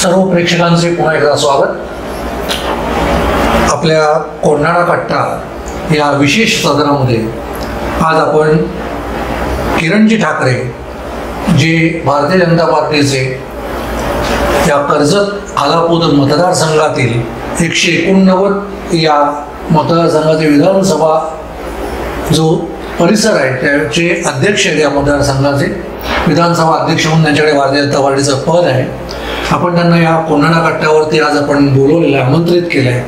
सर्व प्रेक्षकांचे पुन्हा एकदा स्वागत. आपल्या कोंढाणा कट्टा या विशेष सदनामध्ये आज आपण किरणजी ठाकरे जे भारतीय जनता पार्टीचे या कर्जत आलापूर मतदारसंघातील 189 या मतदारसंघाचे विधानसभा जो परिसर आहे त्याचे अध्यक्ष आहेत. या मतदारसंघाचे विधानसभा अध्यक्ष म्हणून त्यांच्याकडे भारतीय जनता पार्टीचं पद आहे. आपण त्यांना या कोंढाणा कट्ट्यावरती आज आपण बोलवलेलं आहे, आमंत्रित केलं आहे.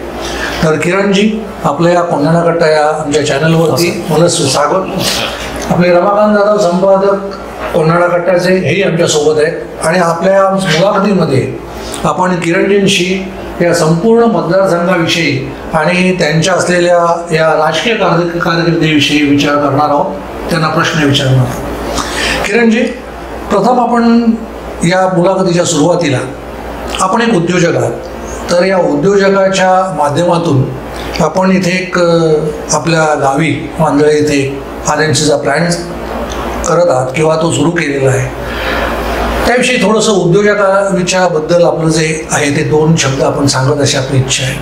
तर किरणजी, आपल्या या कोंढाणा कट्टा या आमच्या चॅनलवरती मनस्वी स्वागत. आपले रमाकांत जाधव संपादक कोंढाणा कट्ट्याचे हेही आमच्यासोबत आहेत आणि आपल्या मुलाखतीमध्ये आपण किरणजींशी या संपूर्ण मतदारसंघाविषयी आणि त्यांच्या असलेल्या या राजकीय कारकिर्दीविषयी विचार करणार आहोत, त्यांना प्रश्न विचारणार आहोत. किरणजी, प्रथम आपण या मुलाखतीच्या सुरुवातीला आपण एक उद्योजक आहात, तर या उद्योजकाच्या माध्यमातून आपण इथे एक आपल्या गावी मांदळे इथे RMCचा प्लॅन करत आहात किंवा तो सुरू केलेला आहे. त्याविषयी थोडंसं उद्योजकाच्या बद्दल आपलं जे आहे ते 2 शब्द आपण सांगत अशी आपली इच्छा आहे.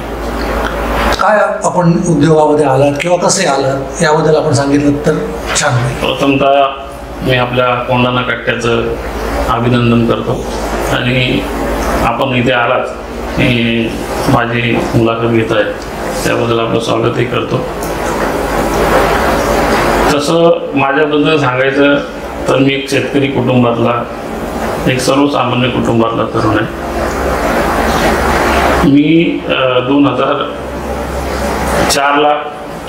काय आपण उद्योगामध्ये आलात किंवा कसे आलात याबद्दल आपण सांगितलं तर छान होईल. प्रथमतः मी आपल्या कोंढाणा कट्ट्याचं अभिनंदन करतो आणि आपण इथे आलात ही माझी मुलाखत घेत आहे त्याबद्दल आपलं स्वागतही करतो. तसं माझ्याबद्दल सांगायचं तर मी एक शेतकरी कुटुंबातला एक सर्वसामान्य कुटुंबातला तरुण आहे. मी 2004ला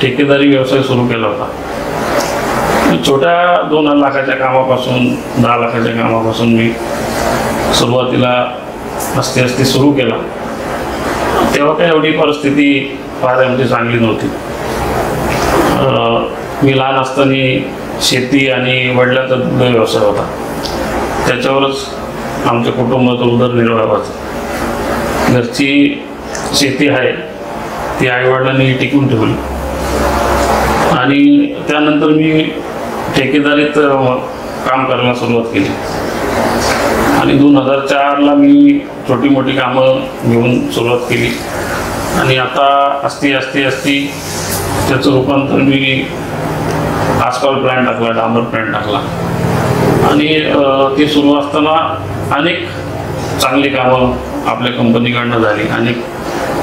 ठेकेदारी व्यवसाय सुरू केला होता. छोट्या 2 लाखाच्या कामापासून 10 लाखाच्या कामापासून मी सुरुवातीला हस्ती सुरू केला. तेव्हा काही एवढी परिस्थिती फार आमची चांगली नव्हती. मी लहान असताना शेती आणि वडिलांचा दुग्ध व्यवसाय होता, त्याच्यावरच आमच्या कुटुंबाचा उदरनिर्वाह व्हायचा. घरची शेती आहे ती आईवडिलांनी टिकून ठेवली आणि त्यानंतर मी ठेकेदारीत काम करायला सुरुवात केली आणि 2004ला मी छोटी मोठी कामं घेऊन सुरुवात केली आणि आता असती त्याचं रूपांतर मी आस्फॉल्ट प्लॅन टाकला, डांबर प्लॅन टाकला आणि ती सुरू असताना अनेक चांगली कामं आपल्या कंपनीकडनं झाली. अनेक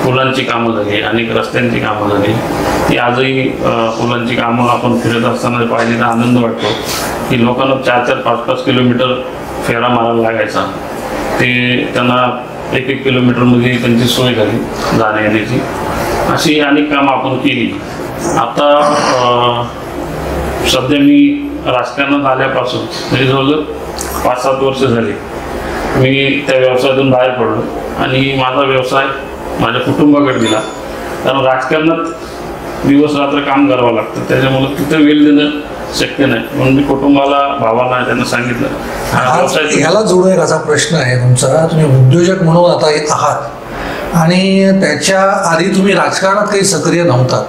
पुलांची कामं झाली, अनेक रस्त्यांची कामं झाली. ती आजही पुलांची कामं आपण फिरत असताना पाहिली तर आनंद वाटतो की लोकांना 4-4, 5-5 किलोमीटर फेरा मारायला लागायचा, ते त्यांना 1-1 किलोमीटरमध्ये त्यांची सोय झाली जाण्या येण्याची. अशी अनेक कामं आपण केली. आता सध्या मी राजकारणात आल्यापासून म्हणजे जवळजवळ 5-7 वर्ष झाली मी त्या व्यवसायातून बाहेर पडलो आणि माझा व्यवसाय माझ्या कुटुंबाकडे दिला. कारण राजकारणात दिवस रात्र काम करावं लागतं, त्याच्यामुळे तिथं वेळ देणं शक्य नाही. म्हणून मी कुटुंबाला, भावांना त्यांना सांगितलं. ह्याला जोडून एक असा प्रश्न आहे तुमचा, तुम्ही उद्योजक म्हणून आता आहात आणि त्याच्या आधी तुम्ही राजकारणात काही सक्रिय नव्हतात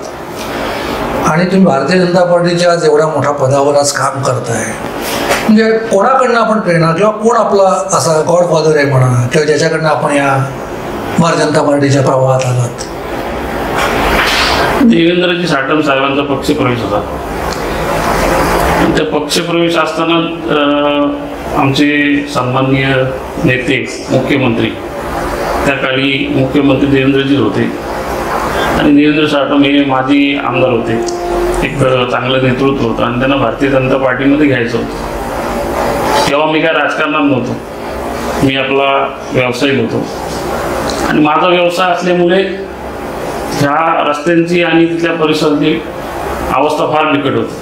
आणि तुम्ही भारतीय जनता पार्टीच्या आज एवढ्या मोठ्या पदावर आज काम करताय. म्हणजे कोणाकडनं आपण प्रेरणा किंवा कोण आपला असा गॉडफादर आहे म्हणा किंवा ज्याच्याकडनं आपण या भारतीय जनता पार्टीच्या प्रवाहात आलात? देवेंद्रजी साठम साहेबांचा पक्षप्रवेश होता. त्या पक्षप्रवेश असताना आमचे सन्माननीय नेते मुख्यमंत्री, त्या काळी मुख्यमंत्री देवेंद्रजी होते आणि देवेंद्र साठम हे माजी आमदार होते. एक चांगलं नेतृत्व होतं आणि त्यांना भारतीय जनता पार्टीमध्ये घ्यायचं होतं. तेव्हा मी काय राजकारणात नव्हतो, मी आपला व्यावसायिक होतो आणि माझा व्यवसाय असल्यामुळे ह्या रस्त्यांची आणि तिथल्या परिसराची अवस्था फार बिकट होती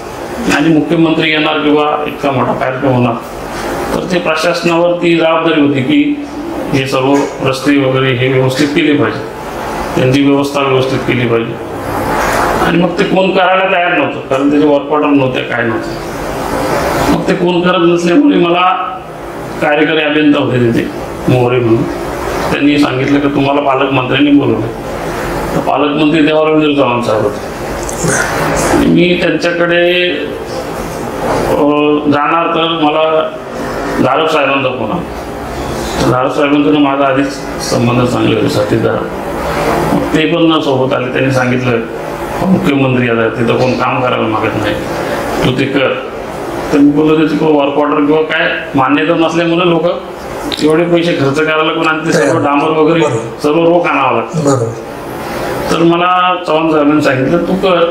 आणि मुख्यमंत्री येणार किंवा इतका मोठा कार्यक्रम होणार तर ते प्रशासनावरती जबाबदारी होती की हे सर्व रस्ते वगैरे हे व्यवस्थित केले पाहिजे, त्यांची व्यवस्था व्यवस्थित केली पाहिजे. आणि मग ते कोण करायला तयार नव्हतं, कारण त्याचे वर्क ऑर्डर नव्हते, काय नव्हतं. मग ते कोण करत नसल्यामुळे मला कार्यकारी अभियंता होते तिथे मोरे म्हणून, त्यांनी सांगितलं की तुम्हाला पालकमंत्र्यांनी बोलवलं. तर पालकमंत्री देवारविंदर चव्हाण साहेब होते. मी त्यांच्याकडे जाणार तर मला धारक साहेबांचा फोन आला. धारस साहेबांचं माझा आधीच संबंध चांगले होते साथीदार. मग ते पण सोबत आले. त्यांनी सांगितलं मुख्यमंत्री आता तिथं कोण काम करायला मागत नाही, तू ते कर. तर मी बोललो त्याची वर्क ऑर्डर किंवा काय मान्यता नसल्यामुळे लोक एवढे पैसे खर्च करायला पण आणि ते सर्व डांबर वगैरे सर्व रोख आणावं लागतं. तर मला चव्हाण साहेबांनी सांगितलं तू कर,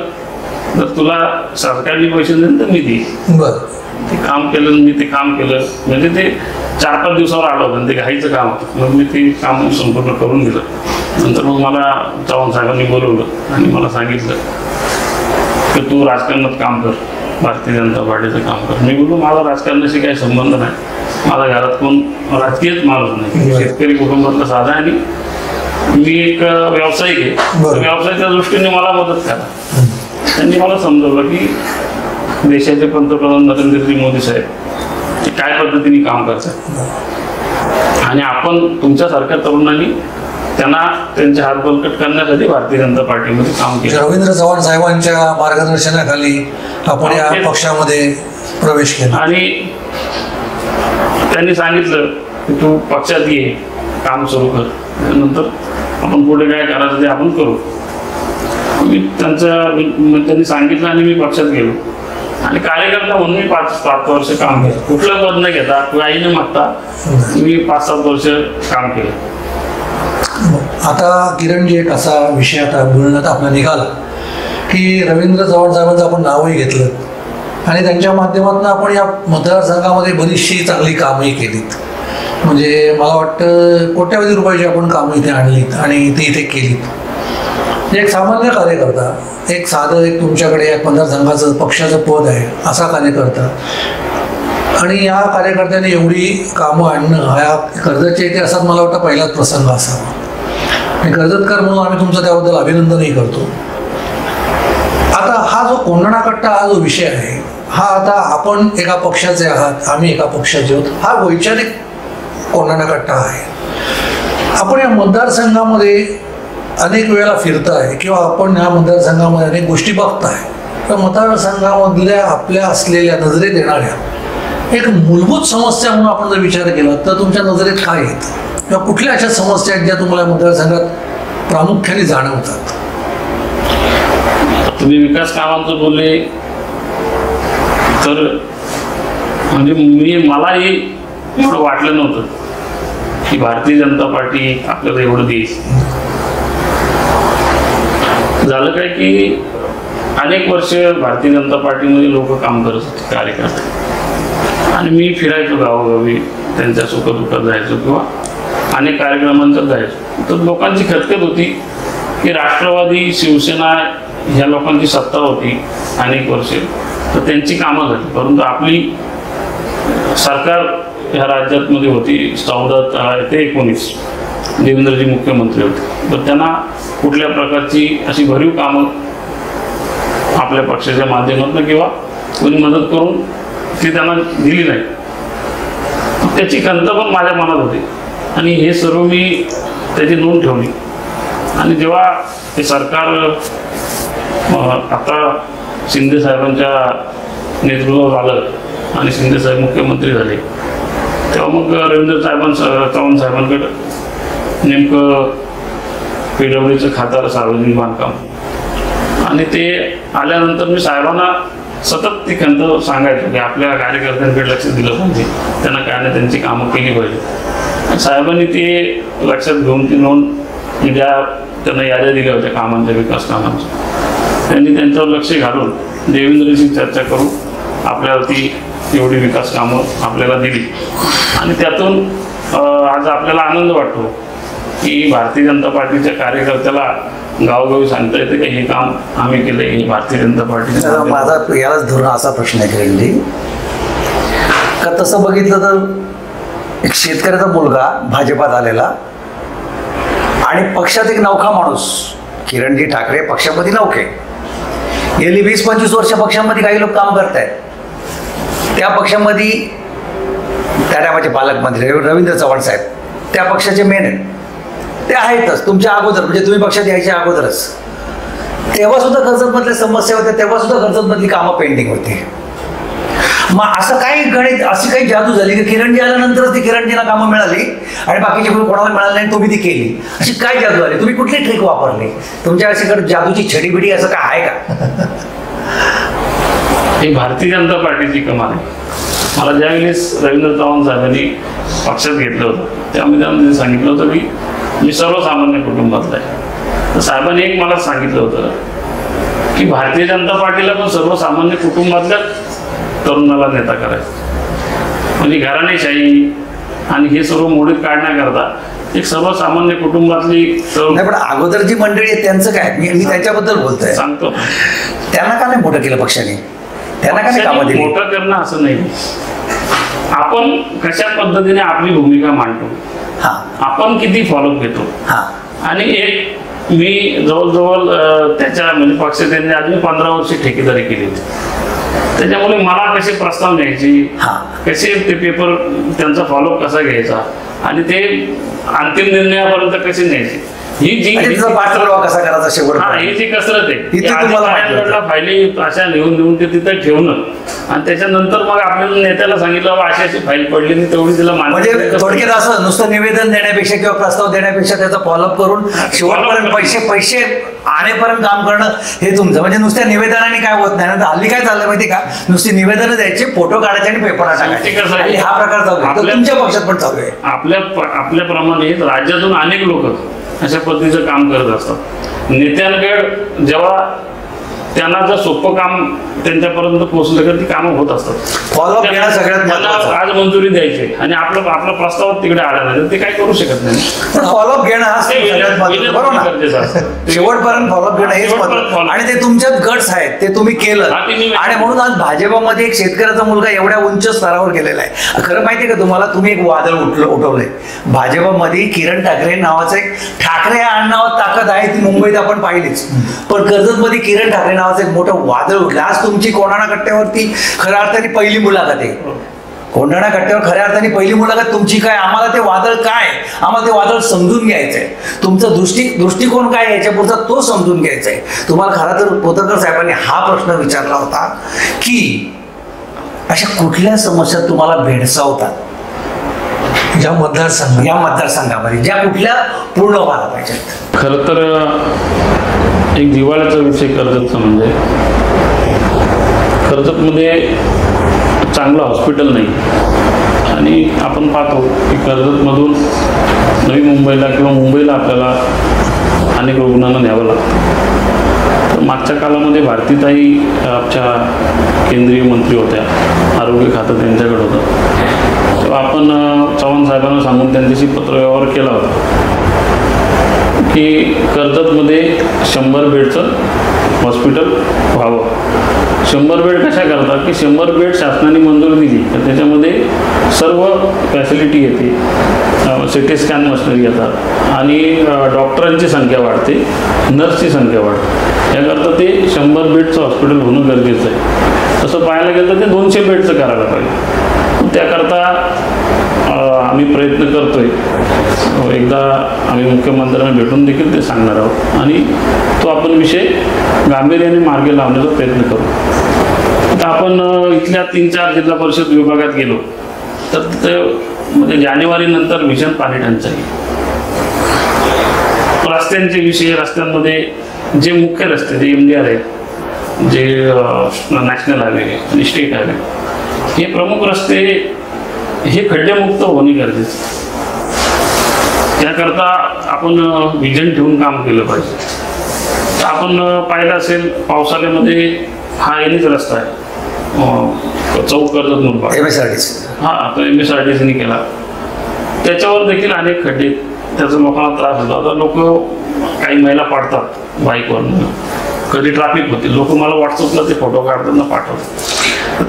जर तुला सरकारने पैसे देईल तर मी देईन. ते काम केलं, मी ते काम केलं. म्हणजे ते 4-5 दिवसावर आलं होतं, ते घाईचं काम होतं. मग मी ते काम संपूर्ण करून दिलं. नंतर मग मला चव्हाण साहेबांनी बोलवलं आणि मला सांगितलं की तू राजकारणात काम कर, भारतीय जनता पार्टीचं काम कर. मी बोललो माझा राजकारणाशी काही संबंध नाही, माझ्या घरात कोण राजकीयच माणूस नाही, शेतकरी कुटुंबातला साधा आणि मी एक व्यावसायिक आहे. व्यवसायाच्या दृष्टीने मला मदत करा. त्यांनी मला समजवलं की देशाचे पंतप्रधान नरेंद्रजी मोदी साहेब ते काय पद्धतीने काम करतात आणि आपण तुमच्यासारख्या तरुणांनी त्यांना त्यांचे हात बळकट करण्यासाठी भारतीय जनता पार्टीमध्ये काम केलं. रवींद्र चव्हाण साहेबांच्या मार्गदर्शनाखाली आपण या पक्षामध्ये प्रवेश केला आणि त्यांनी सांगितलं की तू पक्षात ये, काम सुरू कर, नंतर आपण पुढे काय करायचं ते आपण करू. मी त्यांनी सांगितलं आणि मी पक्षात गेलो आणि कार्यकर्ता म्हणून मी 5 वर्ष काम केलं. कुठलं पद न घेता, काही न मागता मी 5-7 वर्ष काम केलं. आता किरणजी एक असा विषय आता बोलण्यात आपला निघाला की रवींद्र चव्हाण साहेबांचं आपण नावही घेतलं आणि त्यांच्या माध्यमातून आपण या मतदारसंघामध्ये बरीचशी चांगली कामही केलीत. म्हणजे मला वाटतं कोट्यावधी रुपयाची आपण कामं इथे आणलीत आणि ती इथे केलीत. एक सामान्य कार्यकर्ता, एक साधं एक तुमच्याकडे या मतदारसंघाचं पक्षाचं पद आहे असा कार्यकर्ता आणि या कार्यकर्त्याने एवढी कामं आणणं हा कर्जतच्या इतिहासात मला वाटतं पहिलाच प्रसंग असावा. आणि कर्जतकर म्हणून आम्ही तुमचं त्याबद्दल अभिनंदनही करतो. आता हा जो कोंढणा कट्टा हा जो विषय आहे हा आता आपण एका पक्षाचे आहात, आम्ही एका पक्षाचे आहोत, हा वैचारिक कोंढणा कट्टा आहे. आपण या मतदारसंघामध्ये अनेक वेळेला फिरताय किंवा आपण या मतदारसंघामध्ये अनेक गोष्टी बघताय. तर मतदारसंघामधल्या आपल्या असलेल्या नजरेत येणाऱ्या एक मूलभूत समस्या म्हणून आपण जर विचार केला तर तुमच्या नजरेत काय येतं किंवा कुठल्या अशा समस्या आहेत ज्या तुम्हाला मतदारसंघात प्रामुख्याने जाणवतात? तुम्ही विकास कामांचं बोलले तर म्हणजे मलाही एवढं वाटलं नव्हतं की भारतीय जनता पार्टी आपल्याला एवढं देईल. झालं काय की अनेक वर्ष भारतीय जनता पार्टीमध्ये लोक काम करत होते, कार्यकर्ते, आणि मी फिरायचो गावोगावी, त्यांच्या सुखदुःखात जायचो किंवा अनेक कार्यक्रमांच्यात जायचो. तर लोकांची खतखत होती की राष्ट्रवादी शिवसेना ह्या लोकांची सत्ता होती अनेक वर्षे, तर त्यांची कामं झाली, परंतु आपली सरकार ह्या राज्यातमध्ये होती 14 ते 19 देवेंद्रजी मुख्यमंत्री होते. तर त्यांना कुठल्या प्रकारची अशी भरीव कामं आपल्या पक्षाच्या माध्यमातून किंवा कोणी मदत करून ती त्यांना दिली नाही. त्याची खंत पण माझ्या मनात होती आणि हे सर्व मी त्याची नोंद ठेवली. आणि जेव्हा हे सरकार आता शिंदे साहेबांच्या नेतृत्वात आलं आणि शिंदे साहेब मुख्यमंत्री झाले, तेव्हा मग रवींद्र चव्हाण साहेबांकडे नेमकं PWDचं खातं आलं, सार्वजनिक बांधकाम, आणि ते आल्यानंतर मी साहेबांना सतत ती खंत सांगायचो की आपल्या कार्यकर्त्यांकडे लक्ष दिलं पाहिजे, त्यांना काय नाही त्यांची कामं केली पाहिजे. साहेबांनी ते लक्षात घेऊन ती नोंद त्यांना याद्या दिल्या होत्या कामांच्या, विकास कामांच्या. त्यांनी त्यांच्यावर लक्ष घालून देवेंद्रजी चर्चा करून आपल्याला ती एवढी विकास कामं आपल्याला दिली. आणि त्यातून आज आपल्याला आनंद वाटतो की भारतीय जनता पार्टीच्या कार्यकर्त्याला गावोगावी सांगता येते की हे काम आम्ही केलं, हे भारतीय जनता पार्टी. माझा यालाच धरून असा प्रश्न आहे किरणजी, का तसं बघितलं तर एक शेतकऱ्याचा मुलगा भाजपात आलेला आणि पक्षात एक नौखा माणूस किरणजी ठाकरे पक्षामध्ये नौके, गेली 20-25 वर्ष पक्षामध्ये काही लोक काम करत आहेत. त्या पक्षामध्ये त्या टायमाचे पालकमंत्री रवींद्र चव्हाण साहेब त्या पक्षाचे मेन आहेत, ते आहेतच तुमच्या अगोदर, म्हणजे तुम्ही पक्षात यायच्या अगोदरच. तेव्हा सुद्धा कर्जतमधल्या समस्या होत्या, तेव्हा सुद्धा कर्जतमधली कामं पेंडिंग होती. मग असं काय गणित, अशी काही जादू झाली की किरणजी आल्यानंतरच ती किरणजीला कामं मिळाली आणि बाकीचे कोणाला मिळाली नाही, तुम्ही ती केली? अशी काय जादू आली? तुम्ही कुठली ट्रिक वापरली? तुमच्या अशीकडे जादूची छडीबिडी असं काय आहे का? ही भारतीय जनता पार्टीची कमाल आहे. मला ज्यावेळेस रवींद्र चव्हाण साहेबांनी पक्षात घेतलं होतं त्यामध्ये त्यांनी सांगितलं होतं की मी सर्वसामान्य कुटुंबातला आहे. तर साहेबांनी एक मला सांगितलं होतं की भारतीय जनता पार्टीला पण सर्वसामान्य कुटुंबातल्या तरुणाला नेता करायचं, म्हणजे घराणेशाही आणि हे सर्व मोडीत काढण्याकरता एक सर्वसामान्य कुटुंबातली नाही. पण अगोदर जी मंडळी आहे त्यांचं काय? मी त्याच्याबद्दल बोलतोय. सांगतो. त्यांना का नाही मोठं केलं पक्षाने? त्यांना का नाही कामं दिली? मोठं करणं असं नाही. आपण कशा पद्धतीने आपली भूमिका मांडतो, हा, आपण किती फॉलोअप घेतो. हा. आणि एक मी जवळजवळ त्याच्या म्हणजे पक्षाने अजून 15 वर्षी ठेकेदारी केली होती. त्याच्यामुळे मला कसे प्रस्ताव न्यायची, कसे ते पेपर त्यांचा फॉलोअप कसा घ्यायचा आणि ते अंतिम निर्णयापर्यंत कसे न्यायचे, ही जी पाठपुरावा कसा करायचा शेवट, ही जी कसरत आहे, फायली अशा लिहून ते तिथं ठेवणं आणि त्याच्यानंतर मग आपल्याला नेत्याला सांगितलं अशी अशी फाईल पडली नाही तेवढी तिला म्हणजे थोडक्यात असं नुसतं निवेदन देण्यापेक्षा किंवा प्रस्ताव देण्यापेक्षा त्याचा फॉलोअप करून शेवटपर्यंत पैसे आणेपर्यंत काम करणं हे तुमचं. म्हणजे नुसत्या निवेदनाने काय होत नाही ना. हल्ली काय चाललं माहिती का, नुसती निवेदनं द्यायची, फोटो काढायचे आणि पेपरात टाकायचे, हा प्रकार चालू आहे. तुमच्या पक्षात पण चालू आहे. आपल्याप्रमाणे राज्यातून अनेक लोक अशा पद्धतीचं काम करत असतात. नेत्यांकडे जेव्हा त्यांना जर सोपं काम त्यांच्यापर्यंत पोहोचलं तर ती कामं होत असतात. फॉलोअप घेणं सगळ्यात महत्त्वाचं. आज मंजुरी द्यायची आणि आपला प्रस्ताव तिकडे आला नाही ते काही करू शकत नाही. पण फॉलोअप घेणं हा सगळ्यात महत्त्वाचं, बरोबर ना? शेवटपर्यंत फॉलोअप घेणं हेच महत्त्वाचं आणि ते तुमच्यात गट्स आहेत, ते तुम्ही केलं. आणि म्हणून आज भाजपामध्ये एक शेतकऱ्याचा मुलगा एवढ्या उंच स्तरावर गेलेला आहे. खरं माहितीये का तुम्हाला, तुम्ही एक वादळ उठवलंय भाजपामध्ये. किरण ठाकरे नावाचं एक, ठाकरे या नावात ताकद आहे ती मुंबईत आपण पाहिलीच, पण कर्जतमध्ये किरण ठाकरे नावाचं एक मोठं वादळ उठलं. आज तुमची कोंढाणा कट्ट्यावरती खऱ्या अर्थाने पहिली मुलाखत आहे. कोंढाणा कट्ट्यावर खऱ्या अर्थाने पहिली मुलाखत तुमची. काय आम्हाला ते वादळ काय, आम्हाला ते वादळ समजून घ्यायचंय. तुमचा दृष्टिकोन काय याच्या पुढचा तो समजून घ्यायचा आहे. तुम्हाला खरं तर पोतरकर साहेबांनी हा प्रश्न विचारला होता की अशा कुठल्या समस्या तुम्हाला भेडसावतात या मतदारसंघामध्ये, ज्या कुठल्या पूर्ण व्हायला पाहिजेत? खरं तर एक जिव्हाळ्याचा विषय कर्जतचा म्हणजे कर्जतमध्ये चांगलं हॉस्पिटल नाही. आणि आपण पाहतो की कर्जतमधून नवी मुंबईला किंवा मुंबईला आपल्याला अनेक रुग्णांना न्यावं लागतं. तर मागच्या काळामध्ये भारतीताई आमच्या केंद्रीय मंत्री होत्या, आरोग्य खातं त्यांच्याकडे होतं. तेव्हा आपण चव्हाण साहेबांना सांगून त्यांच्याशी पत्रव्यवहार केला होता की कर्जतमध्ये 100 बेडचं हॉस्पिटल व्हावं. 100 बेड कशा करतात की 100 बेड शासनाने मंजुरी दिली तर त्याच्यामध्ये सर्व फॅसिलिटी येते, सिटी स्कॅन मशिनरी येतात आणि डॉक्टरांची संख्या वाढते, नर्सची संख्या वाढते. याकरता ते 100 बेडचं हॉस्पिटल होणं गरजेचं आहे. तसं पाहायला गेलं तर ते 200 बेडचं करायला पाहिजे. त्याकरता आम्ही प्रयत्न करतोय. एकदा आम्ही मुख्यमंत्र्यांना भेटून देखील ते सांगणार आहोत आणि तो आपण विषय गांभीर्याने मार्गी लावण्याचा प्रयत्न करू. आता आपण इथल्या 3-4 जिल्हा परिषद विभागात गेलो तर तिथे म्हणजे जानेवारीनंतर भीषण पाणी टंचाई. रस्त्यांचे विषय, रस्त्यांमध्ये जे मुख्य रस्ते जे MDR आहेत, जे नॅशनल हायवे आणि स्टेट हायवे, हे प्रमुख रस्ते हे खड्डेमुक्त होणे गरजेचं. त्याकरता आपण विजन ठेवून काम केलं पाहिजे. तर आपण पाहिलं असेल पावसाळ्यामध्ये हा NH रस्ता आहे, चौक कर्जत मुरबाड, तो MSRTCने केला. त्याच्यावर देखील अनेक खड्डे, त्याचा लोकांना त्रास होतो. आता लोक काही महिला पाडतात बाईकवरनं, कधी ट्रॅफिक होते, लोक मला व्हॉट्सअपला ते फोटो काढताना पाठवतात. तर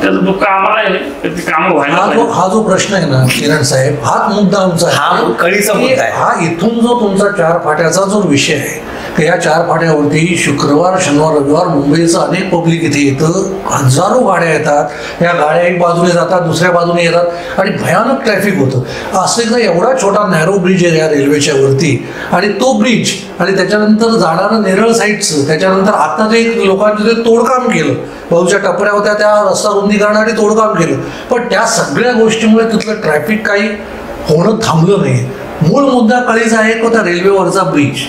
त्याचं दुःख आम्हाला आहे की ती कामं व्हायला. हा जो प्रश्न आहे ना किरण साहेब, हाच मुद्दा आमचा हा कळीचा मुद्दा आहे. हा इथून जो तुमचा 4 फाट्याचा जो विषय आहे या 4 फाट्यावरती शुक्रवार, शनिवार, रविवार मुंबईचं अनेक पब्लिक इथे येतं, हजारो गाड्या येतात. या गाड्या एक बाजूने जातात, दुसऱ्या बाजूने येतात आणि भयानक ट्रॅफिक होतं. असं एकदा एवढा छोटा नॅरो ब्रिज आहे या रेल्वेच्या वरती, आणि तो ब्रिज आणि त्याच्यानंतर जाणारं नेरळ साईडचं, त्याच्यानंतर आता ते लोकांनी ते तोडकाम केलं, बहुच्या टपऱ्या होत्या त्या रस्ता रुंदीकरणासाठी तोडकाम केलं. पण त्या सगळ्या गोष्टीमुळे तिथलं ट्रॅफिक काही होणं थांबलं नाही. मूळ मुद्दा कळीचा आहे तो त्या रेल्वेवरचा ब्रिज.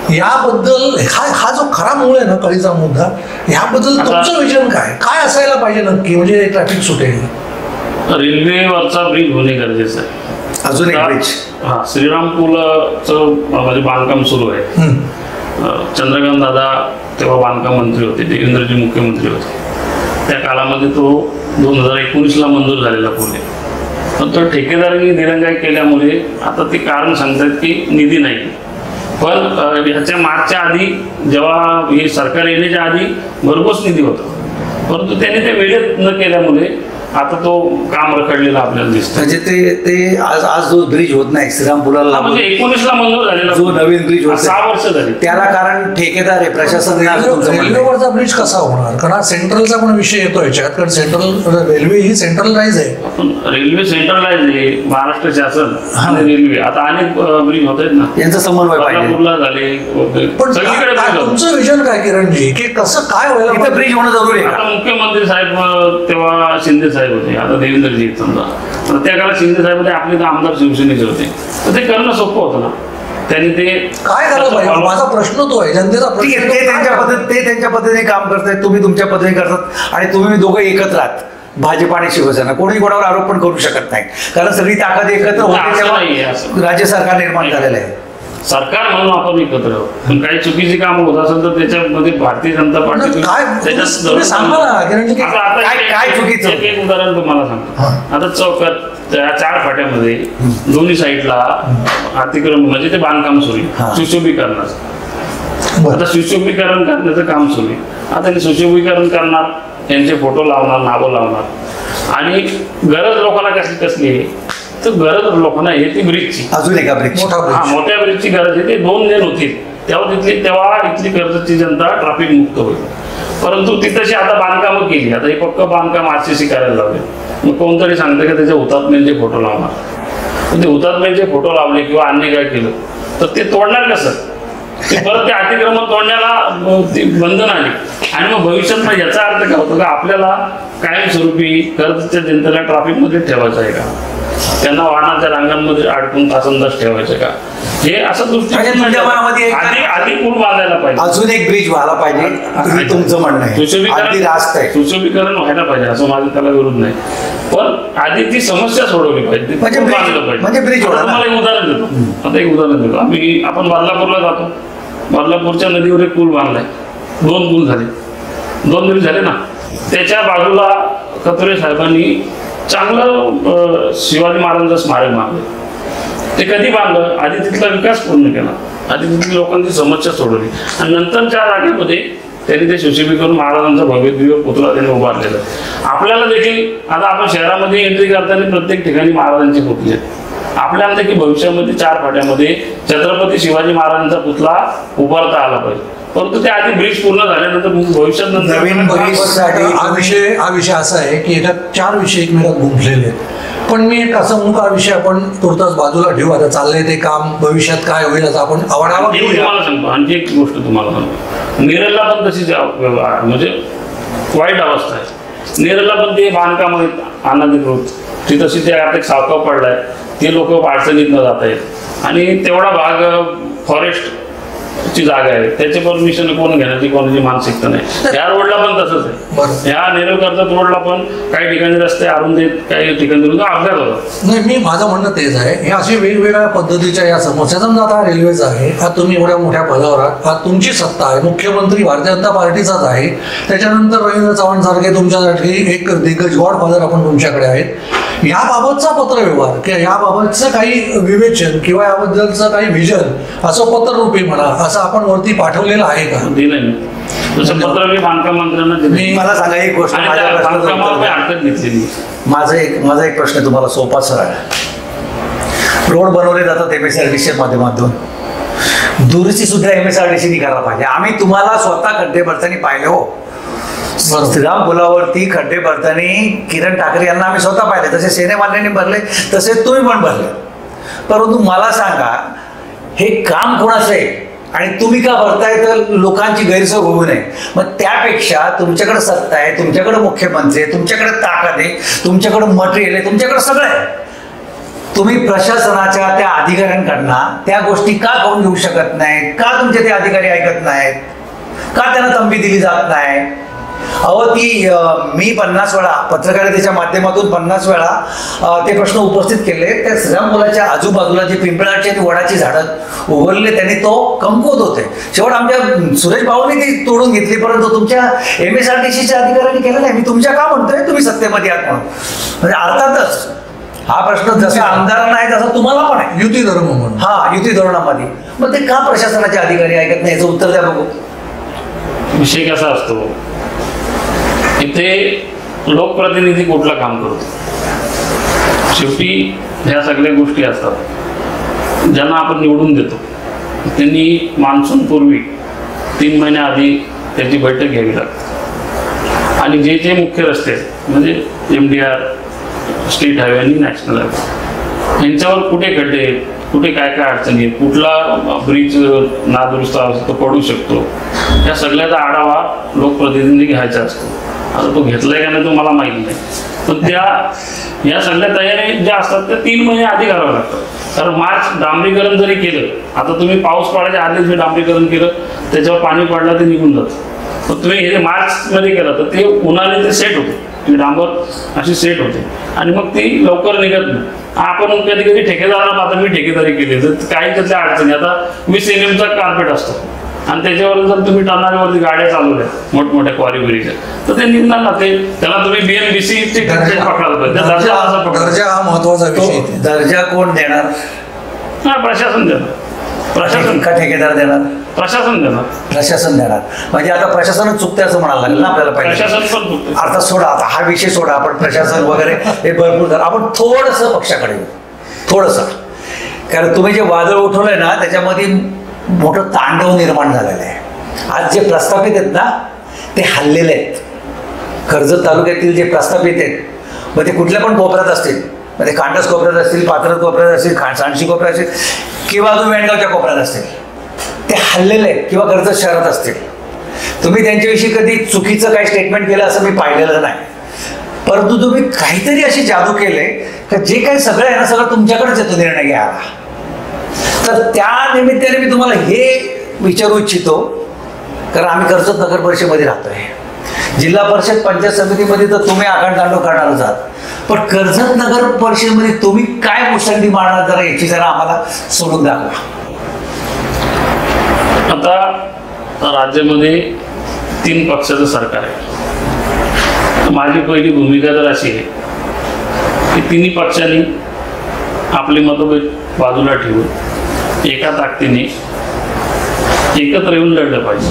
याबद्दल हा जो खरा मूळ आहे ना कळीचा मुद्दा, याबद्दल तुमचं विजन काय असायला पाहिजे नक्की, म्हणजे ट्रॅफिक सुटेल? रेल्वेवरचा ब्रिज होणे गरजेचं आहे. अजून एक ब्रिज, श्रीरामपूरचं म्हणजे बांधकाम सुरू आहे. चंद्रकांत दादा तेव्हा बांधकाम मंत्री होते, देवेंद्रजी मुख्यमंत्री होते. त्या काळामध्ये तो 2019ला मंजूर झालेला पूल आहे. पण तो ठेकेदारांनी दिरंगाई केल्यामुळे आता ते कारण सांगतात की निधी नाही. पण ह्याच्या मागच्या आधी जेव्हा हे सरकार येण्याच्या आधी भरघोस निधी होता, परंतु त्याने ते वेळेत न केल्यामुळे आता तो काम रखडलेला आपल्याला दिसतो. म्हणजे ते आज जो ब्रिज होत नाही श्रीरामपूरला, म्हणजे 19ला मंजूर झालेला जो नवीन ब्रिज होत 6 वर्ष झाली, त्याला कारण ठेकेदार आहे, प्रशासन. रेल्वेवरचा ब्रिज कसा होणार? कारण सेंट्रलचा पण विषय येतो याच्यात, कारण सेंट्रल रेल्वे ही सेंट्रलाइज आहे. पण रेल्वे सेंट्रलाइज आहे, महाराष्ट्र शासन आणि रेल्वे. आता अनेक ब्रिज होत आहेत ना, यांचा समन्वय पाहिजे. झाले, पण सगळीकडे तुमचं विजन काय किरणजी, की कसं काय व्हायला ब्रिज होणं जरुरी आहे? आता मुख्यमंत्री साहेब तेव्हा शिंदे साहेब होते, आता देवेंद्रजी समजा. तर त्या काळात शिंदे साहेब होते, आपले तर आमदार शिवसेनेचे होते, तर ते करणं सोपं होतं ना. त्यांनी ते काय करायला पाहिजे? माझा प्रश्न तो आहे, जनतेचा प्रश्न. ते त्यांच्या पद्धतीने काम करतायत, तुम्ही तुमच्या पद्धतीने करतात, आणि तुम्ही दोघं एकत्र आहात, भाजप आणि शिवसेना. कोणी कोणावर आरोप पण करू शकत नाही, कारण सगळी ताकद एकत्र होते तेव्हा राज्य सरकार निर्माण झालेलं आहे. सरकार म्हणून आपण एकत्र आहोत, पण काही चुकीची कामं होत असेल तर त्याच्यामध्ये भारतीय जनता पार्टी काय सांगा ना किरणजी, काय चुकीचं? एक उदाहरण तुम्हाला सांगतो. आता चौकात त्या 4 फाट्यामध्ये दोन्ही साईडला अतिक्रमण म्हणजे ते बांधकाम सुरू आहे, सुशोभीकरणाचं. आता सुशोभीकरण करण्याचं काम सुरू आहे. आता ते सुशोभीकरण करणार, यांचे फोटो लावणार, नावं लावणार, आणि गरज लोकांना कसली आहे तर गरज लोकांना आहे ती ब्रिजची. अजून एका ब्रिज, मोठ्या ब्रिजची गरज आहे. ते 2 लेन होतील तेव्हा इथली कर्जतची जनता ट्रॅफिक मुक्त होईल. परंतु ती तशी आता बांधकामं केली, आता हे पक्क बांधकाम RCC करायला लावले. मग कोणतरी सांगतं की त्याच्या हुतात्म्यांचे फोटो लावणार. ते हुतात्म्यांचे फोटो लावले किंवा अन्य काय केलं तर ते तोडणार कसं? ते परत ते अतिक्रमण तोडण्याला ती बंधन आली. आणि मग भविष्यात याचा अर्थ काय होतो का आपल्याला कायमस्वरूपी कर्जतच्या जनतेला ट्रॅफिकमध्ये ठेवायचं आहे का? त्यांना वाहनाच्या रांगांमध्ये अडकून तासंदाज ठेवायचं का? हे असं दृष्टिकोन आधी पूल बांधायला पाहिजे. अजून एक ब्रिज व्हायला पाहिजे, तुमचं म्हणणं आहे. सुशोभीकरण व्हायला पाहिजे असं माझं त्याला विरोध नाही, पण आधी ती समस्या सोडवली पाहिजे, म्हणजे ब्रिज. मला एक उदाहरण देतो. आता एक उदाहरण देतो. आपण बदलापूरला जातो, बदलापूरच्या नदीवर एक पूल बांधलाय, 2 पूल झाले, 2 ब्रिज झाले ना. त्याच्या बाजूला कतोरे साहेबांनी चांगलं शिवाजी महाराजांचं स्मारक बांधलं. ते कधी बांधलं? आधी तिथला विकास पूर्ण केला, आधी तिथली लोकांची समस्या सोडवली, आणि नंतरच्या जागेमध्ये त्यांनी ते सुशोभीकरण महाराजांचा भव्य दिव्य पुतळा त्यांनी उभारलेला. आपल्याला देखील आता आपण शहरामध्ये एंट्री करताना प्रत्येक ठिकाणी महाराजांचे पुतळे आहेत. आपल्याला देखील भविष्यामध्ये 4 फाट्यामध्ये छत्रपती शिवाजी महाराजांचा पुतळा उभारता आला पाहिजे. परंतु ते आधी ब्रिज पूर्ण झाल्यानंतर भविष्यात नवीन ब्रिजसाठी हा विषय असा आहे की याच्यात 4 विषय एकमेकात गुंफलेले आहेत. पण मी एक असा मुका विषय आपण तुर्तास बाजूला ठेवू. आता चाललंय ते काम, भविष्यात काय होईल असं आपण आवडावा तुम्हाला सांगतो. आणखी एक गोष्ट तुम्हाला सांगतो. नेरळला पण तशीच म्हणजे वाईट अवस्था आहे. नेरळला पण ते बांधकाम आहेत अनधिकृत, ती तशी ते आता एक सावकाव पडलाय, ते लोक अडचणीत न जात आहेत, आणि तेवढा भाग फॉरेस्ट ची जागा आहे, त्याचे परमिशन कोण घेण्याची कोणाची मानसिकता नाही. या रोडला पण तसंच आहे. ह्या नेरळ कर्जत रोडला पण काही ठिकाणी रस्ते अरुंद आहेत, काही ठिकाणी अपघात होतात. नाही, मी माझं म्हणणं तेच आहे, हे असे वेगवेगळ्या पद्धतीच्या या समस्या. समजा आता रेल्वेचा आहे, हा तुम्ही एवढ्या मोठ्या पदावर आहात, हा तुमची सत्ता आहे, मुख्यमंत्री भारतीय जनता पार्टीचाच आहे, त्याच्यानंतर रवींद्र चव्हाण सारखे तुमच्यासाठी एक दिग्गज गॉडफादर आपण तुमच्याकडे आहेत. याबाबतचा पत्रव्यवहार किंवा याबाबतचं काही विवेचन किंवा याबद्दलचं काही विजन असं पत्ररूपी म्हणा असं आपण वरती पाठवलेलं आहे का? दिलं तसं पत्र मी बांधकाम मंत्र्यांना दिलं. मला सांगा एक गोष्ट, माझा एक प्रश्न तुम्हाला सोपा सरळ. रोड बनवले जातात MSRDCच्या माध्यमातून, दुरुस्ती सुद्धा MSRDC करायला पाहिजे. आम्ही तुम्हाला स्वतः खड्डे भरताना पाहिले हो. श्रीराम पुलावरती खड्डे भरताना किरण ठाकरे यांना आम्ही स्वतः पाहिले, तसे सेनेमान्यांनी भरले, तसे तुम्ही पण भरले. परंतु मला सांगा, हे काम कोणाचं आहे आणि तुम्ही का भरताय? तर लोकांची गैरसोय होऊ नये. मग त्यापेक्षा तुमच्याकडे सत्ता आहे, तुमच्याकडे मुख्यमंत्री आहे, तुमच्याकडे ताकद आहे, तुमच्याकडे मटेरियल आहे, तुमच्याकडे सगळं आहे. तुम्ही प्रशासनाच्या त्या अधिकाऱ्यांकडनं त्या गोष्टी का करून घेऊ शकत नाहीत? का तुमचे ते अधिकारी ऐकत नाहीत? का त्यांना तंबी दिली जात नाही? अहो, मी 50 वेळा पत्रकारितेच्या माध्यमातून 50 वेळा ते प्रश्न उपस्थित केले. त्या श्रीराम पुलाच्या आजूबाजूला जी पिंपळाची आणि वडाची झाडं उगवले, त्यांनी तो कमकुवत होते. शेवट आमच्या सुरेश भाऊंनी ती तोडून घेतली, परंतु तुमच्या MSRDCच्या अधिकाऱ्यांनी केलं नाही. मी तुमच्या का म्हणतोय? तुम्ही सत्तेमध्ये आहात म्हणून. म्हणजे अर्थातच हा प्रश्न जसा आमदारांना आहे तसा तुम्हाला पण आहे. युती धर्म म्हणून. हा, युती धोरणामध्ये. मग ते का प्रशासनाचे अधिकारी ऐकत नाही? याचं उत्तर द्या बघू. विषय कसा असतो, इथे लोकप्रतिनिधी कुठलं काम करतो? शेवटी ह्या सगळ्या गोष्टी असतात. ज्यांना आपण निवडून देतो त्यांनी मान्सून पूर्वी 3 महिन्याआधी त्याची बैठक घ्यावी लागते. आणि जे जे मुख्य रस्ते म्हणजे MDR, स्टेट हायवे आणि नॅशनल हायवे, यांच्यावर कुठे खड्डे, कुठे काय काय अडचणी आहेत, कुठला ब्रिज नादुरुस्त तो पडू शकतो, या सगळ्याचा आढावा लोकप्रतिनिधी घ्यायचा असतो. आता तो घेतलाय का नाही तो मला माहीत नाही, पण या सगळ्या तयारी ज्या असतात त्या 3 महिने आधी कराव्या लागतात. कारण मार्च डांबरीकरण जरी केलं, आता तुम्ही पाऊस पडायच्या आधीच जे डांबरीकरण केलं त्याच्यावर पाणी पडलं ते निघून जातं. पण तुम्ही हे मार्चमध्ये केलं तर ते उन्हाने ते सेट होते, ती डांबर अशी सेट होते आणि मग ती लवकर निघत नाही. आपण कधी कधी ठेकेदाराला, आता मी ठेकेदारी केली तर काही त्यातल्या अडचणी, आता 20 mm चा कार्पेट असतो आणि त्याच्यावर जर तुम्ही टर्नारीवरती गाड्या चालवल्या मोठमोठ्या क्वारी बिरीच्या तर ते निघणार ना. ते त्याला तुम्ही BMBC चे पकडायला पाहिजे. दर्जा हा महत्वाचा विषय. दर्जा कोण देणार? हा, प्रशासन देणार. प्रशासन का ठेकेदार देणार? प्रशासन देणार. प्रशासन देणार. म्हणजे आता प्रशासनच चुकते असं म्हणायला लागेल ना आपल्याला पाहिजे. प्रशासन पण चुकते. अर्थात सोडा, आता हा विषय सोडा, आपण प्रशासन वगैरे हे भरपूर आपण थोडंसं पक्षाकडे येऊ, थोडंसं. कारण तुम्ही जे वादळ उठवलंय ना त्याच्यामध्ये मोठं तांडव निर्माण झालेलं आहे. आज जे प्रस्थापित आहेत ना ते हल्लेले आहेत. कर्जत तालुक्यातील जे प्रस्थापित आहेत, मग ते कुठल्या पण कोपऱ्यात असतील, मग ते कांडस कोपऱ्यात असतील, पात्रत कोपऱ्यात असतील, सांडशी कोपऱ्यात असतील किंवा अजून वेणगावच्या कोपऱ्यात असतील, ते हल्लेले आहेत किंवा कर्जत शहरात असतील. तुम्ही त्यांच्याविषयी कधी चुकीचं काही स्टेटमेंट केलं असं मी पाहिलेलं नाही. परंतु तुम्ही काहीतरी अशी जादू केले की जे काही सगळं आहे ना सगळं तुमच्याकडेच येतो निर्णय घ्यायला. तर त्या निमित्ताने मी तुम्हाला हे विचारू इच्छितो, कारण आम्ही कर्जत नगर परिषदेमध्ये राहतोय. जिल्हा परिषद पंचायत समितीमध्ये तर तुम्ही आखाडतांडव करणारच आहात, पण कर्जत नगर परिषदेमध्ये तुम्ही काय मुसंडी मारणार जरा याची जरा आम्हाला सोडून दाखवा. आता राज्यामध्ये 3 पक्षाचं सरकार आहे. माझी पहिली भूमिका तर अशी आहे की 3 पक्षांनी आपले मतभेद बाजूला ठेवून एका ताकदीने एकत्र येऊन लढलं पाहिजे.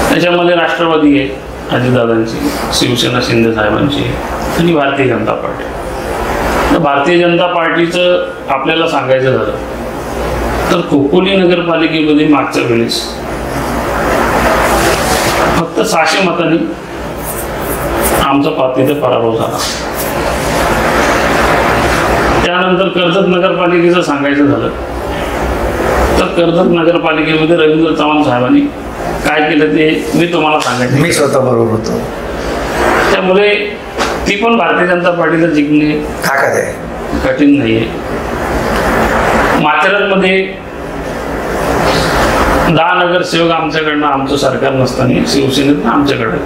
त्याच्यामध्ये राष्ट्रवादी आहे अजितदादांची, शिवसेना शिंदे साहेबांची आणि भारतीय जनता पार्टी. तर भारतीय जनता पार्टीचं आपल्याला सांगायचं झालं तर खोपोली नगरपालिकेमध्ये मागच्या वेळेस फक्त 600 मतांनी आमचा तिथे पराभव झाला. त्यानंतर कर्जत नगरपालिकेचं सांगायचं झालं तर कर्जत नगरपालिकेमध्ये रवींद्र चव्हाण साहेबांनी काय केलं ते मी तुम्हाला सांगायचं. मी स्वतः बरोबर होतो. त्यामुळे ती पण भारतीय जनता पार्टीला जिंकणे ताकद आहे, कठीण नाहीये. माथेरानमध्ये 10 नगरसेवक आमच्याकडनं, आमचं सरकार नसताना शिवसेनेत आमच्याकडे.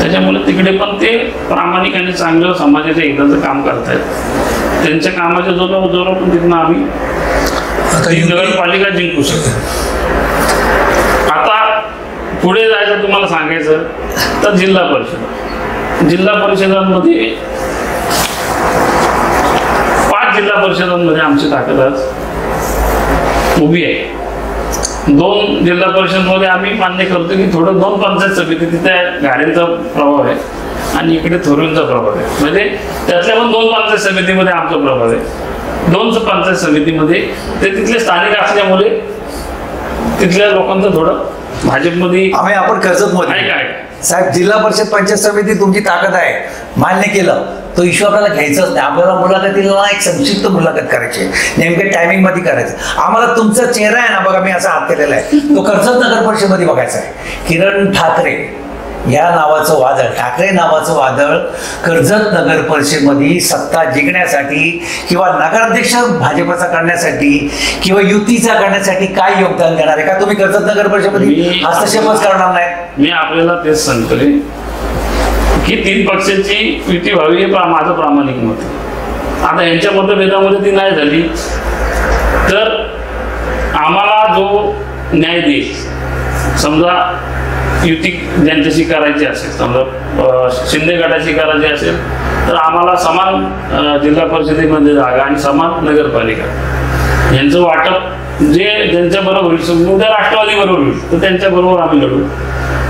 त्याच्यामुळे तिकडे पण ते प्रामाणिक आणि चांगलं समाजाच्या हिताचं काम करतायत. त्यांच्या कामाच्या जोरावर पण तिथनं आम्ही नगरपालिका जिंकू शकतो. आता पुढे जायचं तुम्हाला सांगायचं तर जिल्हा परिषदांमध्ये 5 जिल्हा परिषदांमध्ये आमची ताकद आज उभी आहे. 2 जिल्हा परिषदमध्ये आम्ही मान्य करतो की थोडं 2 पंचायत समिती तिथे गाड्यांचा प्रभाव आहे आणि इकडे थोरूंचा प्रभाव आहे. म्हणजे त्यातल्या पण 2 पंचायत समितीमध्ये आमचा प्रभाव आहे. 2 पंचायत समितीमध्ये ते तिथले स्थानिक असल्यामुळे तिथल्या लोकांचं थोडं भाजपमध्ये आपण कर्जतमध्ये आहे काय. साहेब, जिल्हा परिषद पंचायत समिती तुमची ताकद आहे, मान्य केलं. तो इश्यू आपल्याला घ्यायचाच नाही. आपल्याला मुलाखतीला एक संक्षिप्त मुलाखत करायची, नेमक्या टायमिंग मध्ये करायचं. आम्हाला तुमचा चेहरा आहे ना, बघा मी असा हात केलेला आहे, तो कर्जत नगर परिषदेमध्ये बघायचा आहे. किरण ठाकरे या नावाचं वादळ, ठाकरे नावाचं वादळ कर्जत नगर परिषदेमध्ये सत्ता जिंकण्यासाठी किंवा नगराध्यक्ष भाजपचा करण्यासाठी किंवा युतीचा करण्यासाठी काय योगदान देणार आहे का तुम्ही कर्जत नगर परिषदेमध्ये हस्तक्षेपच करणार नाही? मी आपल्याला तेच सांगतोय की 3 पक्षांची युती व्हावी हे माझं प्रामाणिक मत आहे. आता यांच्या मतभेदामध्ये ती नाही झाली तर आम्हाला जो न्याय देईल, समजा युती ज्यांच्याशी करायची असेल, समजा शिंदे गटाशी करायची असेल तर आम्हाला समान जिल्हा परिषदेमध्ये जागा आणि समान नगरपालिका यांचं वाटप जे ज्यांच्याबरोबर होईल, समजा उद्या राष्ट्रवादी बरोबर होईल तर त्यांच्याबरोबर आम्ही लढू.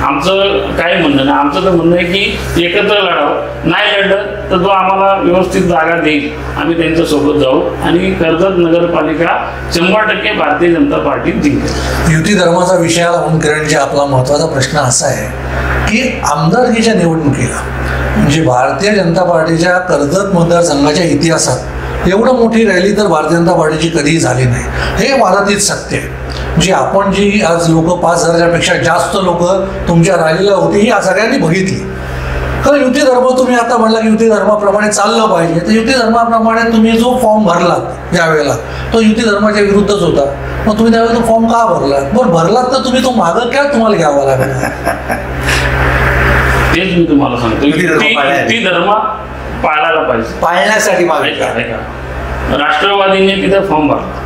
आमचं काही म्हणणं नाही, आमचं तर म्हणणं आहे की एकत्र लढावं. नाही लढलं तर जो आम्हाला व्यवस्थित जागा देईल आम्ही त्यांच्यासोबत जाऊ आणि कर्जत नगरपालिका 100% भारतीय जनता पार्टी जिंकेल. युती धर्माचा विषय आला म्हणून किरणजी आपला महत्त्वाचा प्रश्न असा आहे की आमदारकीच्या निवडणुकीला म्हणजे भारतीय जनता पार्टीच्या कर्जत मतदारसंघाच्या इतिहासात एवढं मोठी रॅली तर भारतीय जनता पार्टीची कधीही झाली नाही. हे वादातीत सत्य आहे. जी आज लोक 5,000च्या पेक्षा जास्त लोक तुमच्या रॅलीला होती ही सगळ्यांनी बघितली. कारण युती धर्म तुम्ही आता म्हणला की युती धर्माप्रमाणे चाललं पाहिजे, तर युती धर्माप्रमाणे तुम्ही जो फॉर्म भरलात यावेळेला तो युती धर्माच्या विरुद्धच होता. मग तुम्ही त्यावेळेला तो फॉर्म का भरलात? बरं भरलात तर तुम्ही तो मागं काय तुम्हाला घ्यावा लागेल? तेच मी तुम्हाला सांगतो, युती धर्म पाळायला पाहिजे. पाळण्यासाठी मागायचं राष्ट्रवादीने तिथे फॉर्म भरला.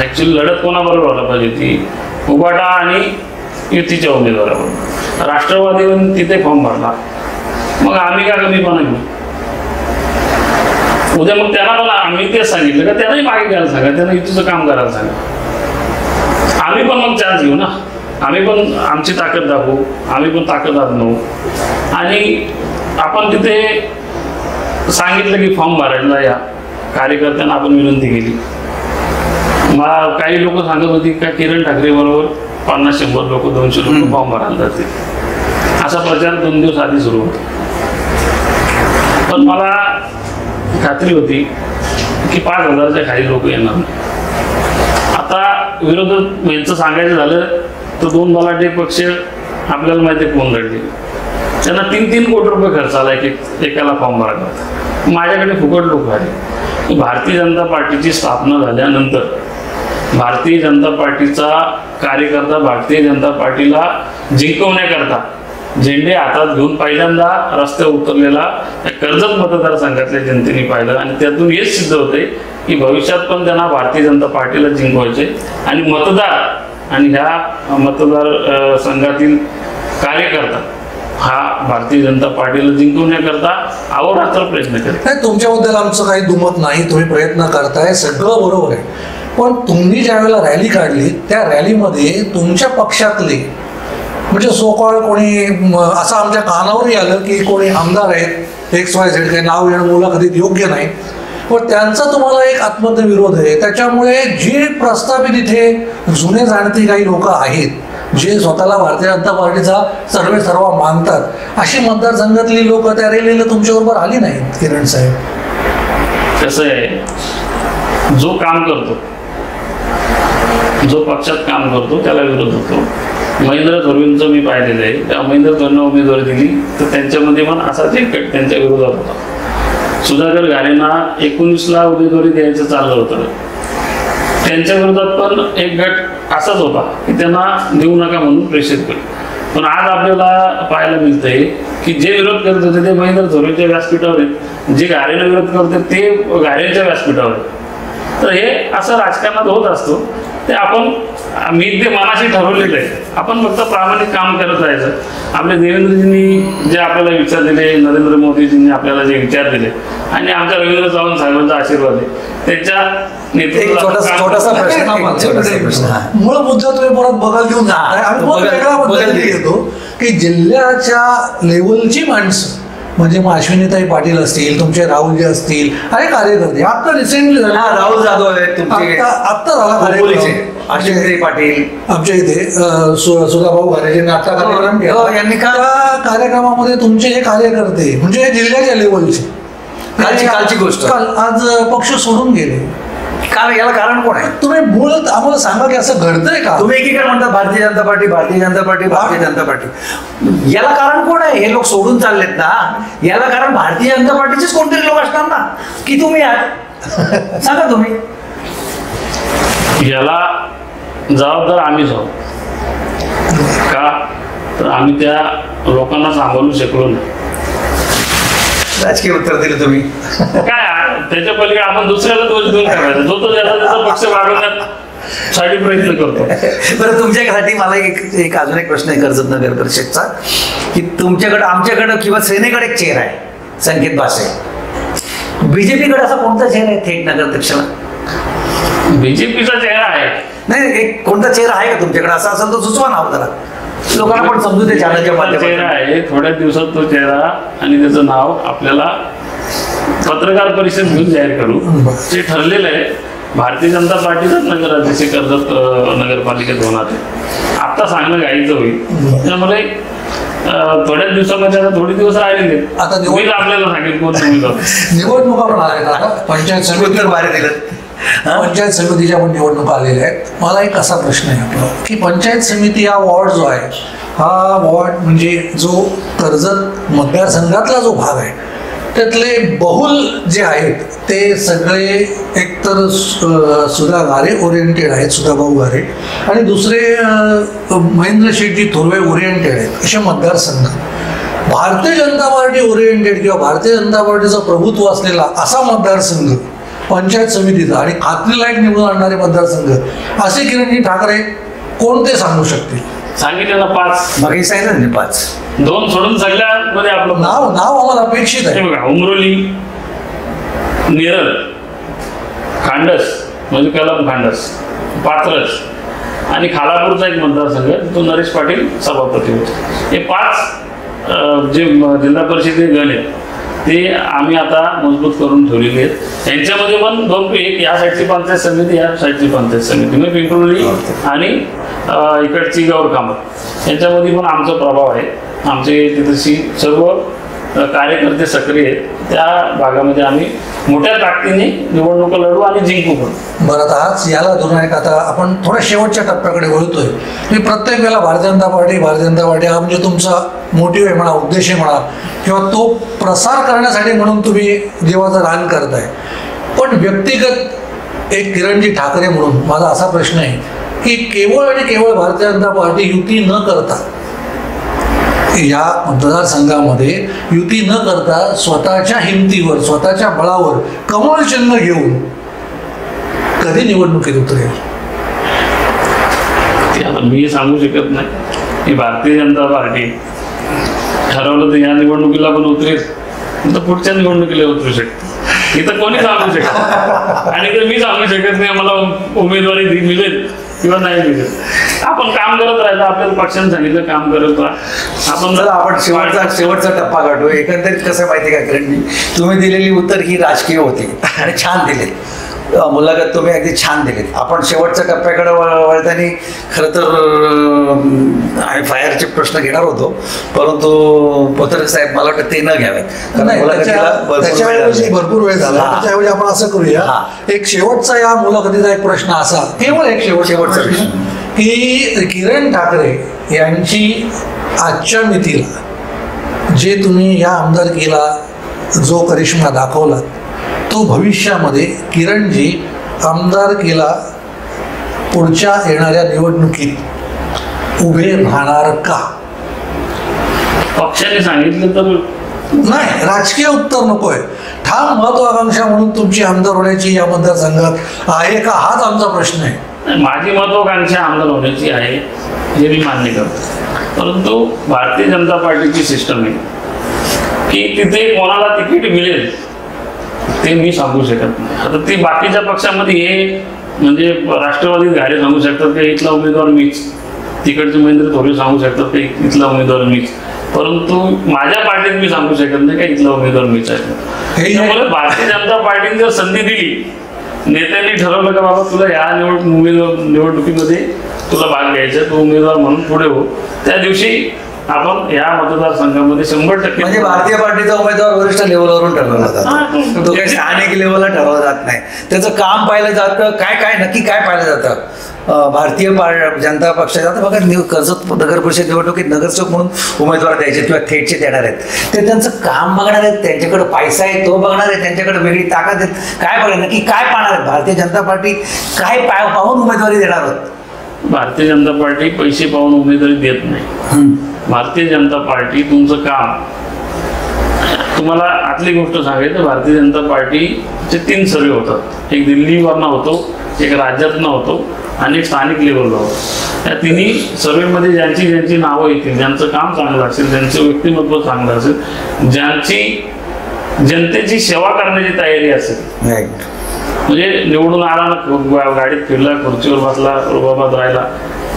ऍक्च्युअली लढत कोणाबरोबर व्हायला पाहिजे? ती उबाटा आणि युतीच्या उमेदवाराबरोबर. राष्ट्रवादीने तिथे फॉर्म भरला, मग आम्ही काय कमीपणा घेऊ? उद्या मग त्यांना मला आम्ही तेच सांगितलं का त्यांनाही मागे घ्यायला सांगा, त्यांना युतीचं काम करायला सांगा. आम्ही पण मग चान्स घेऊ ना, आम्ही पण आमची ताकद दाखवू, आम्ही पण ताकद आजमावू. आणि आपण तिथे सांगितलं की फॉर्म भरायला या, कार्यकर्त्यांना आपण विनंती केली. मला काही लोक सांगत होती का किरण ठाकरे बरोबर 50-100 लोक 200 लोक फॉर्म भरायला जाते. असा प्रचार 2 दिवस आधी सुरू होता. पण मला खात्री होती की 5,000च्या खाली लोक येणार नाही. आता विरोधक यांचं सांगायचं झालं तर 2 बलाढ्य पक्ष आपल्याला माहिती आहे कोण लढले. त्यांना 3-3 कोटी रुपये खर्च आला एकाला फॉर्म भरायला. माझ्याकडे फुकट लोक आहे. भारतीय जनता पार्टीची स्थापना झाल्यानंतर भारतीय जनता पार्टीचा कार्यकर्ता भारतीय जनता पार्टीला जिंकवण्याकरता झेंडे हातात घेऊन पहिल्यांदा रस्त्यावर उतरलेला कर्जत मतदारसंघातल्या जनतेने पाहिलं. आणि त्यातून हेच सिद्ध होते की भविष्यात पण त्यांना भारतीय जनता पार्टीला जिंकवायचे. आणि मतदार आणि ह्या मतदार संघातील कार्यकर्ता हा भारतीय जनता पार्टीला जिंकवण्याकरता अहोरात्र प्रयत्न करतात. नाही, तुमच्याबद्दल आमचं काही दुमत नाही, तुम्ही प्रयत्न करताय, सगळं बरोबर आहे. पण तुम्ही ज्या वेळेला रॅली काढली त्या रॅलीमध्ये तुमच्या पक्षातले म्हणजे सोकॉल कोणी असं आमच्या कानावरही आलं की कोणी आमदार आहेत XYZ, काही नाव येणं मुलाखतीत योग्य नाही, पण त्यांचा तुम्हाला एक आत्महत्या विरोध आहे. त्याच्यामुळे जे प्रस्थापित इथे जुने जाणते काही लोक आहेत जे स्वतःला भारतीय जनता पार्टीचा सर्व मानतात, अशी मतदारसंघातली लोक त्या रॅलीला तुमच्याबरोबर आली नाहीत. किरण साहेब, कसं आहे, जो काम करतो, जो पक्षात काम करतो त्याला विरोध होतो. महेंद्र धोरवेंचं मी पाहिलेलं आहे. त्या महेंद्र धोरवेंना उमेदवारी दिली तर त्यांच्यामध्ये पण असाच एक गट त्यांच्या विरोधात होता. सुधाकर घारेंना 19ला उमेदवारी द्यायचं चाललं होतं, त्यांच्या विरोधात पण एक गट असाच होता की त्यांना देऊ नका म्हणून प्रेषित केलं. पण आज आपल्याला पाहायला मिळतंय की जे विरोध करत होते ते महेंद्र धोरवेंच्या व्यासपीठावर आहेत, जे घारेला विरोध करते ते घारेंच्या व्यासपीठावर आहेत. तर हे असं राजकारणात होत असतो. ते मी ते मनाशी ठरवलेलं आहे. आपण फक्त प्रामाणिक काम करत राहायचं. आपल्या देवेंद्रजींनी जे आपल्याला विचार दिले, नरेंद्र मोदीजींनी आपल्याला जे विचार दिले आणि आमच्या रवींद्र चव्हाण साहेबांचा आशीर्वाद आहे, त्यांच्या मूळ मुद्दा तुम्ही परत बघायला घेऊन जा. आम्ही वेगळा मुद्दा घेतो की जिल्ह्याच्या लेवलची माणसं म्हणजे मग अश्विनीताई पाटील असतील, तुमचे राहुलजी असतील, अरे कार्यकर्ते आता रिसेंटली झाले. हा, राहुल जाधव आहेत तुमचे, आत्ता झाला खोपोलीचे कार्यक्रम अश्विनीताई पाटील, आमच्या इथे सुधाभाऊ घारेजींनी आता कार्यक्रम केला. यांनी का त्या कार्यक्रमामध्ये तुमचे हे कार्यकर्ते म्हणजे जिल्ह्याच्या लेवलचे कालची गोष्ट, काल आज पक्ष सोडून गेले. याला कारण कोण आहे? तुम्ही मूळ आम्हाला सांगा की असं घडतंय का? तुम्ही एकीकडे म्हणता Bharatiya Janata party, Bharatiya Janata party, Bharatiya Janata party. याला कारण कोण आहे? हे लोक सोडून चाललेत ना, याला कारण भारतीय जनता पार्टीचेच कोणतरी लोक असणार ना, की तुम्ही आहात? सांगा तुम्ही. याला जबाबदार आम्हीच आहोत का? तर आम्ही त्या लोकांना सांभाळू शकलो नाही. राजकीय उत्तर दिलं तुम्ही. काय त्याच्या पलीकडे आपण दुसऱ्याला दोष देऊन करायचा, जो तो ज्याचा त्याचा पक्ष वाढवण्यासाठी प्रयत्न करतो. बरं, तुमच्यासाठी मला एक अजून एक प्रश्न आहे कर्जत नगर परिषदचा, की तुमच्याकडे, आमच्याकडे किंवा सेनेकडे एक चेहरा आहे संकेत भासे. बीजेपीकडे असा कोणता चेहरा आहे थेट नगराध्यक्षाला? बीजेपीचा चेहरा आहे. नाही, एक कोणता चेहरा आहे का तुमच्याकडे? असा असेल तर सुचवा नाव जरा, लोकांना पण समजू दे चॅनलच्या चेहरा माध्यमातून. आहे. थोड्या दिवसात तो चेहरा आणि त्याचं नाव आपल्याला पत्रकार परिषद घेऊन जाहीर करू. ते ठरलेलं आहे. भारतीय जनता पार्टीचाच नगराध्यक्ष कर्जत नगरपालिकेत होणार आहे. आता सांगणं घाईचं होईल, त्यामुळे थोड्याच दिवसामध्ये आता थोडे दिवस राहिलेले. आता होईल आपल्याला सांगेल कोण निवडणुका पण आहेत आता. पंचायत समिती बाहेर दिलं. पंचायत समितीच्या पण निवडणुका आलेल्या आहेत. मला एक असा प्रश्न आहे आपला, की पंचायत समिती हा वॉर्ड जो आहे, हा वॉर्ड म्हणजे जो कर्जत मतदारसंघातला जो भाग आहे, त्यातले बहुल जे आहेत ते सगळे एकतर सुधा घारे ओरिएंटेड आहेत, सुधाभाऊ घारे, आणि दुसरे महेंद्र शेट्टी थोरवे ओरिएंटेड आहेत. असे मतदारसंघ भारतीय जनता पार्टी ओरिएंटेड किंवा भारतीय जनता पार्टीचं प्रभुत्व असलेला असा मतदारसंघ पंचायत समितीचा आणि खात्रीलायक निवडून आणणारे मतदारसंघ असे किरणजी ठाकरे कोणते सांगू शकतील? सांगितलं ना 5. मग हे सांगितलं ना 5. 2 सोडून सगळ्यामध्ये आपलं नाव आम्हाला अपेक्षित आहे. हे बघा, उमरोली, नेरळ, खांडस म्हणजे कलम खांडस, पात्रस आणि खालापूरचा एक मतदारसंघ, तो नरेश पाटील सभापती होते. हे 5 जे जिल्हा परिषदे गण आहेत ते आम्ही आता मजबूत करून ठेवलेले आहेत. यांच्यामध्ये पण 2, एक या साईडची पंचायत समिती, या साईडची पंचायत समिती म्हणजे पिंपरुली आणि इकडची गौरकामत, यांच्यामध्ये पण आमचा प्रभाव आहे. आमचे तिथेशी सर्व कार्यकर्ते सक्रिय आहेत. त्या भागामध्ये आम्ही मोठ्या ताकदीने निवडणुका लढू आणि जिंकू पण. बरं, आता हाच याला धरून आहे का आता आपण थोड्या शेवटच्या टप्प्याकडे वळतोय. मी प्रत्येक वेळेला भारतीय जनता पार्टी हा म्हणजे तुमचा मोटिव्ह आहे म्हणा, उद्देश आहे म्हणा, किंवा तो प्रसार करण्यासाठी म्हणून तुम्ही देवाचं रान करताय. पण व्यक्तिगत एक किरणजी ठाकरे म्हणून माझा असा प्रश्न आहे की केवळ आणि केवळ भारतीय जनता पार्टी युती न करता, या मतदारसंघामध्ये युती न करता स्वतःच्या हिमतीवर, स्वतःच्या बळावर कमळ चिन्ह घेऊन कधी निवडणुकीत उतरेल? ते आता मी सांगू शकत नाही. की भारतीय जनता पार्टी ठरवलं तर या निवडणुकीला पण उतरेल, तर पुढच्या निवडणुकीला उतरू शकते. इथं कोणी सांगू शकत आणि तर मी सांगू शकत नाही मला उमेदवारी मिळेल किंवा नाही मिळेल. आपण काम करत राहायचं, आपल्याला पक्षाने सांगितलं काम करत राहा. आपण शेवटचा टप्पा गाठू. एकंदरीत कसं माहिती आहे का किरणजी, तुम्ही दिलेली उत्तर ही राजकीय होती आणि छान दिली मुलाखत, तुम्ही अगदी छान दिलीत. आपण शेवटच्या टप्प्याकडे वळताना खरं तर फायरचे प्रश्न घेणार होतो, परंतु पत्रक साहेब मला वाटतं ते न घ्यावेत, भरपूर वेळ झाला. त्याच्याऐवजी आपण असं करूया, एक शेवटचा या मुलाखतीचा एक प्रश्न असा, केवळ एक शेवटचा प्रश्न, की किरण ठाकरे यांची आजच्या मितीला जे तुम्ही या आमदारकीला जो करिश्मा दाखवला, तो भविष्यामध्ये किरणजी आमदारकीला पुढच्या येणाऱ्या निवडणुकीत उभे राहणार का? पक्षाने सांगितलं तर नाही, राजकीय उत्तर नकोय. ठाम महत्वाकांक्षा म्हणून तुमची आमदार होण्याची या मतदारसंघात आहे का, हाच आमचा प्रश्न आहे. माझी महत्वाकांक्षा आमदार होण्याची आहे हे मी मान्य करतो, परंतु भारतीय जनता पार्टीची सिस्टम आहे की तिथे कोणाला तिकीट मिळेल ते मी सांगू शकत नाही. आता ती बाकीच्या पक्षामध्ये हे म्हणजे राष्ट्रवादी घारे सांगू शकतात की इथला उमेदवार मीच, तिकडचे महेंद्र थोरवे सांगू शकतात की इथला उमेदवार मीच. परंतु माझ्या पार्टीत मी सांगू शकत नाही का इथला उमेदवार मीच आहे. त्यामुळे भारतीय जनता पार्टीने जर संधी दिली, नेत्यांनी ठरवलं का बाबा तुला या निवडणुकीमध्ये तुला भाग घ्यायचा, तू उमेदवार म्हणून पुढे हो, त्या दिवशी आपण या मतदारसंघामध्ये 100% म्हणजे भारतीय पार्टीचा उमेदवार वरिष्ठ लेवलवरून ठरवला जातो, तो काही स्थानिक लेवलला ठरवला जात नाही. त्याचं काम पाहिलं जातं, काय नक्की काय पाहिलं जातं. भारतीय जनता पक्षाचा आता बघा कर्जत नगर परिषद निवडणुकीत नगरसेवक म्हणून उमेदवार द्यायचे किंवा थेटचे देणार आहेत, ते त्यांचं काम बघणार आहेत, त्यांच्याकडे पैसा आहे तो बघणार आहे, त्यांच्याकडे वेगळी ताकद आहे, काय बघणार नक्की काय पाहणार आहेत. भारतीय जनता पार्टी काय पाहून उमेदवारी देणार आहोत. भारतीय जनता पार्टी पैसे पाहून उमेदवारी देत नाही. भारतीय जनता पार्टी तुमचं काम, तुम्हाला आतली गोष्ट सांगायचं, भारतीय जनता पार्टीचे 3 सर्वे होतात. एक दिल्लीवरनं होतो, एक राज्यातनं होतो आणि एक स्थानिक लेवलला होतो. या तिन्ही सर्वेमध्ये ज्यांची नावं येतील, ज्यांचं काम चांगलं असेल, ज्यांचं व्यक्तिमत्व चांगलं असेल, ज्यांची जनतेची सेवा करण्याची तयारी असेल, म्हणजे निवडून आला ना, गाडीत फिरला, खुर्चीवर बसला, रुबाबात राहिला,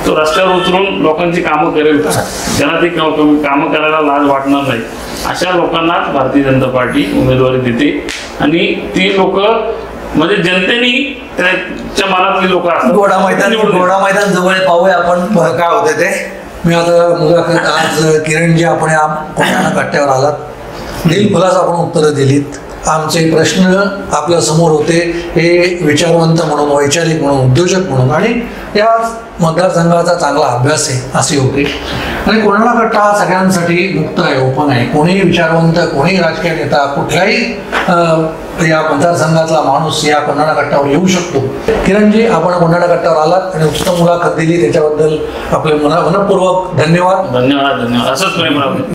तो रस्त्यावर उतरून लोकांची कामं करेल, त्यांना ती कामं करायला लाज वाटणार नाही, अशा लोकांनाच भारतीय जनता पार्टी उमेदवारी देते. आणि ती लोक म्हणजे जनतेने त्याच्या मनातली लोक असतात. घोडा मैदान जवळ पाहूया आपण काय होते ते. मी आता मुलाखत आज किरणजी आपण या कोणाला कट्ट्यावर आलात, दिलखुलास आपण उत्तरं दिलीत. आमचे प्रश्न आपल्या समोर होते, हे विचारवंत म्हणून, वैचारिक म्हणून, उद्योजक म्हणून आणि या मतदारसंघाचा चांगला अभ्यास आहे असे होते. आणि कोणाला कट्टा हा सगळ्यांसाठी मुक्त आहे, ओपन आहे. कोणीही विचारवंत, कोणीही राजकीय नेता, कुठल्याही या मतदारसंघातला माणूस या कोंडाणा कट्ट्यावर येऊ शकतो. किरणजी, आपण कोंडाणा कट्ट्यावर आलात आणि उत्तम मुलाखत दिली, त्याच्याबद्दल आपले मनपूर्वक धन्यवाद. धन्यवाद. असंच प्रेम राहू.